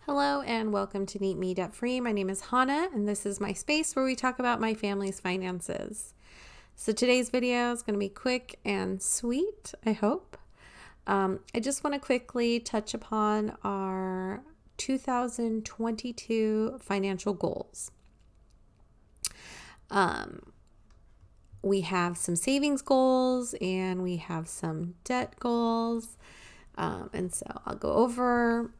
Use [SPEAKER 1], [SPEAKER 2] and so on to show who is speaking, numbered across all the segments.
[SPEAKER 1] Hello and welcome to Neat Me Debt Free. My name is Hannah and this is my space where we talk about my family's finances. So today's video is going to be quick and sweet, I hope. I just want to quickly touch upon our 2022 financial goals. We have some savings goals and we have some debt goals. And so I'll go over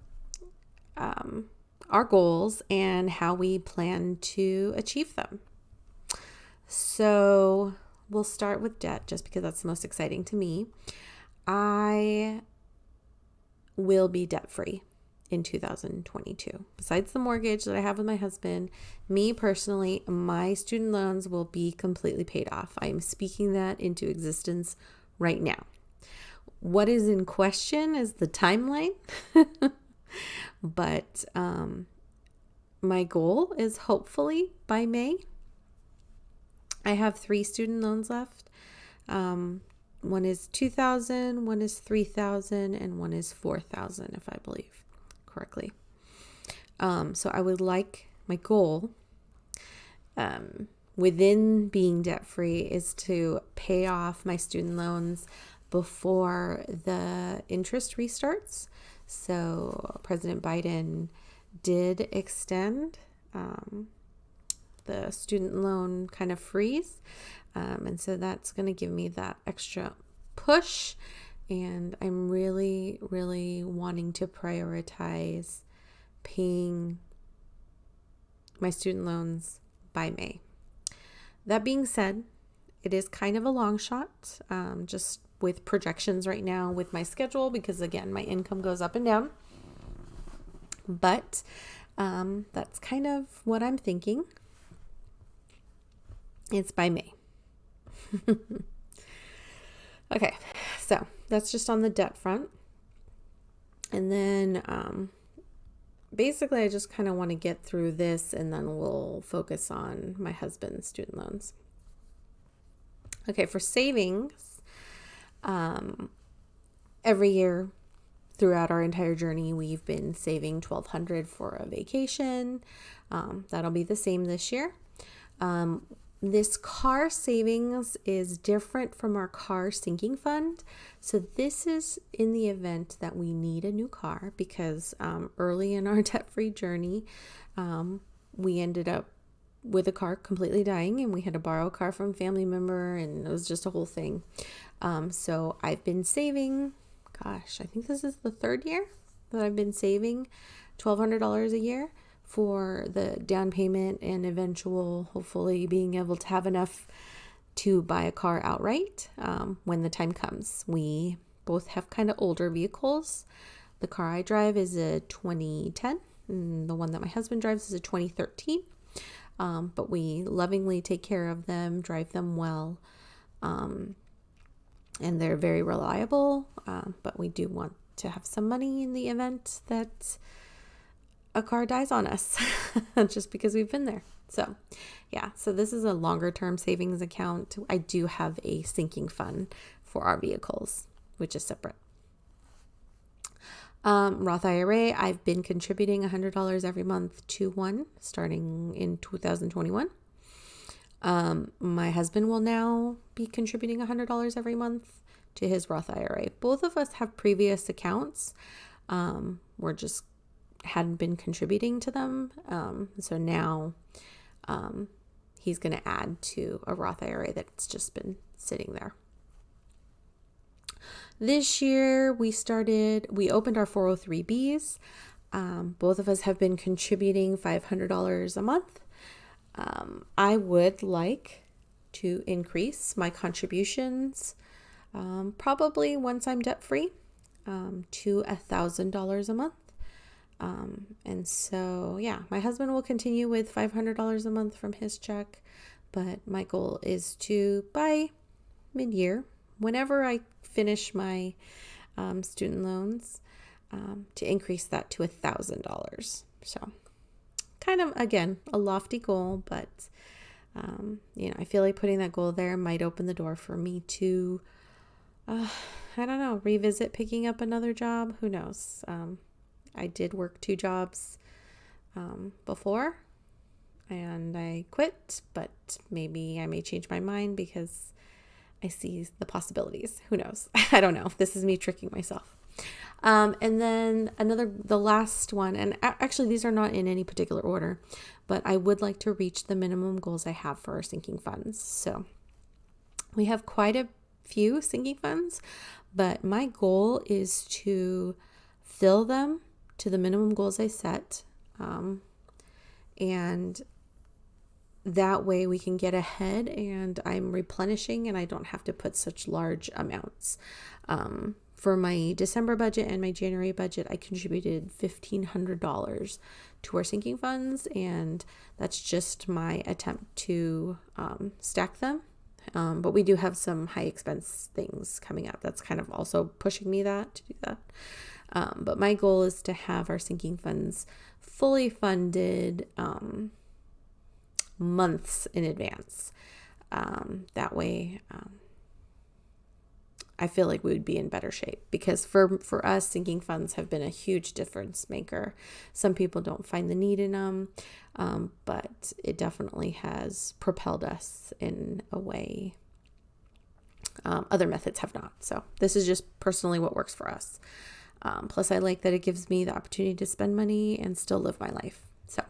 [SPEAKER 1] our goals and how we plan to achieve them. So we'll start with debt just because that's the most exciting to me. I will be debt free in 2022. Besides the mortgage that I have with my husband, me personally, my student loans will be completely paid off. I am speaking that into existence right now. What is in question is the timeline. But my goal is hopefully by May. I have 3 student loans left. One is $2,000, one is $3,000, and one is $4,000, if I believe correctly. So I would like my goal within being debt free is to pay off my student loans before the interest restarts. So President Biden did extend the student loan kind of freeze. And so that's going to give me that extra push. And I'm really, really wanting to prioritize paying my student loans by May. That being said, it is kind of a long shot, just with projections right now with my schedule, because again, my income goes up and down. But that's kind of what I'm thinking. It's by May. Okay, so that's just on the debt front. And then basically I just kind of want to get through this and then we'll focus on my husband's student loans. Okay, for savings, every year throughout our entire journey, we've been saving $1,200 for a vacation. That'll be the same this year. This car savings is different from our car sinking fund. So this is in the event that we need a new car because early in our debt-free journey, we ended up with a car completely dying and we had to borrow a car from a family member and it was just a whole thing. So I've been saving, I think this is the 3rd year that I've been saving $1,200 a year for the down payment and eventual, hopefully being able to have enough to buy a car outright when the time comes. We both have kind of older vehicles. The car I drive is a 2010 and the one that my husband drives is a 2013. But we lovingly take care of them, drive them well, and they're very reliable, but we do want to have some money in the event that a car dies on us, just because we've been there. So yeah, so this is a longer term savings account. I do have a sinking fund for our vehicles, which is separate. Roth IRA, I've been contributing $100 every month to one starting in 2021. My husband will now be contributing $100 every month to his Roth IRA. Both of us have previous accounts. We're just hadn't been contributing to them. So now he's going to add to a Roth IRA that's just been sitting there. This year we opened our 403Bs. Both of us have been contributing $500 a month. I would like to increase my contributions, probably once I'm debt free, to $1,000 a month. And so, yeah, my husband will continue with $500 a month from his check, but my goal is to, by mid-year, whenever I finish my student loans, to increase that to $1,000. So kind of, again, a lofty goal, but, I feel like putting that goal there might open the door for me to, I don't know, revisit picking up another job. Who knows? I did work 2 jobs before, and I quit, but maybe I may change my mind because I see the possibilities. Who knows? I don't know. This is me tricking myself. And then the last one, and actually these are not in any particular order, but I would like to reach the minimum goals I have for our sinking funds. So we have quite a few sinking funds, but my goal is to fill them to the minimum goals I set. And that way we can get ahead and I'm replenishing and I don't have to put such large amounts. For my December budget and my January budget, I contributed $1,500 to our sinking funds, and that's just my attempt to stack them. But we do have some high expense things coming up. That's kind of also pushing me to do that. But my goal is to have our sinking funds fully funded months in advance. That way, I feel like we would be in better shape, because for us, sinking funds have been a huge difference maker. Some people don't find the need in them, but it definitely has propelled us in a way other methods have not. So this is just personally what works for us. Plus, I like that it gives me the opportunity to spend money and still live my life. So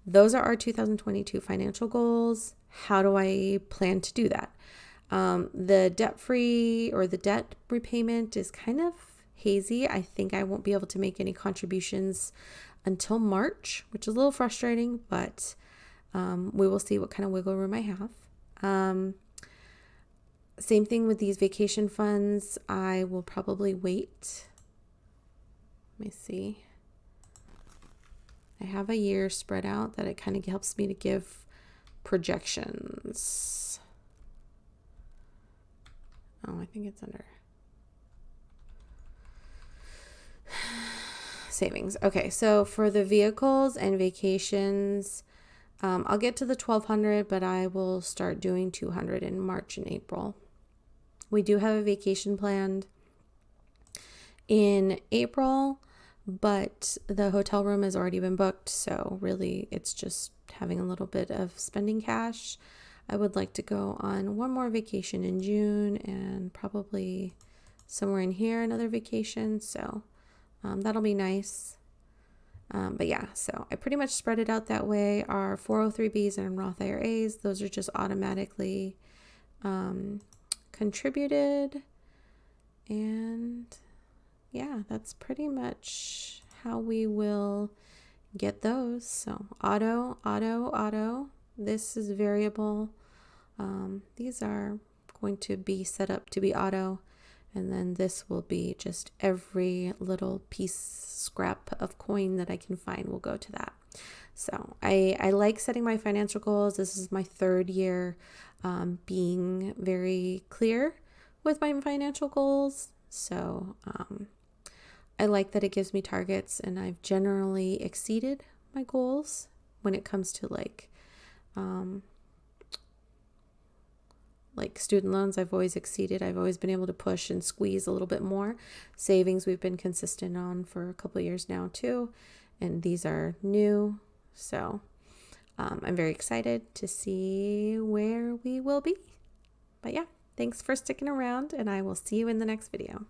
[SPEAKER 1] those are our 2022 financial goals. How do I plan to do that? The debt-free or the debt repayment is kind of hazy. I think I won't be able to make any contributions until March, which is a little frustrating, but we will see what kind of wiggle room I have. Same thing with these vacation funds. I will probably wait. Let me see. I have a year spread out that it kind of helps me to give projections. Oh, I think it's under savings. Okay, so for the vehicles and vacations, I'll get to the 1,200, but I will start doing 200 in March and April. We do have a vacation planned in April, but the hotel room has already been booked, so really it's just having a little bit of spending cash. I would like to go on one more vacation in June and probably somewhere in here another vacation, so that'll be nice. But yeah, so I pretty much spread it out that way. Our 403Bs and Roth IRAs, those are just automatically contributed. And yeah, that's pretty much how we will get those. So auto. This is variable. These are going to be set up to be auto. And then this will be just every little piece, scrap of coin that I can find will go to that. So I like setting my financial goals. This is my 3rd year being very clear with my financial goals. So I like that it gives me targets, and I've generally exceeded my goals when it comes to like student loans. I've always exceeded. I've always been able to push and squeeze a little bit more. Savings we've been consistent on for a couple of years now too, and these are new. So I'm very excited to see where we will be. But yeah, thanks for sticking around, and I will see you in the next video.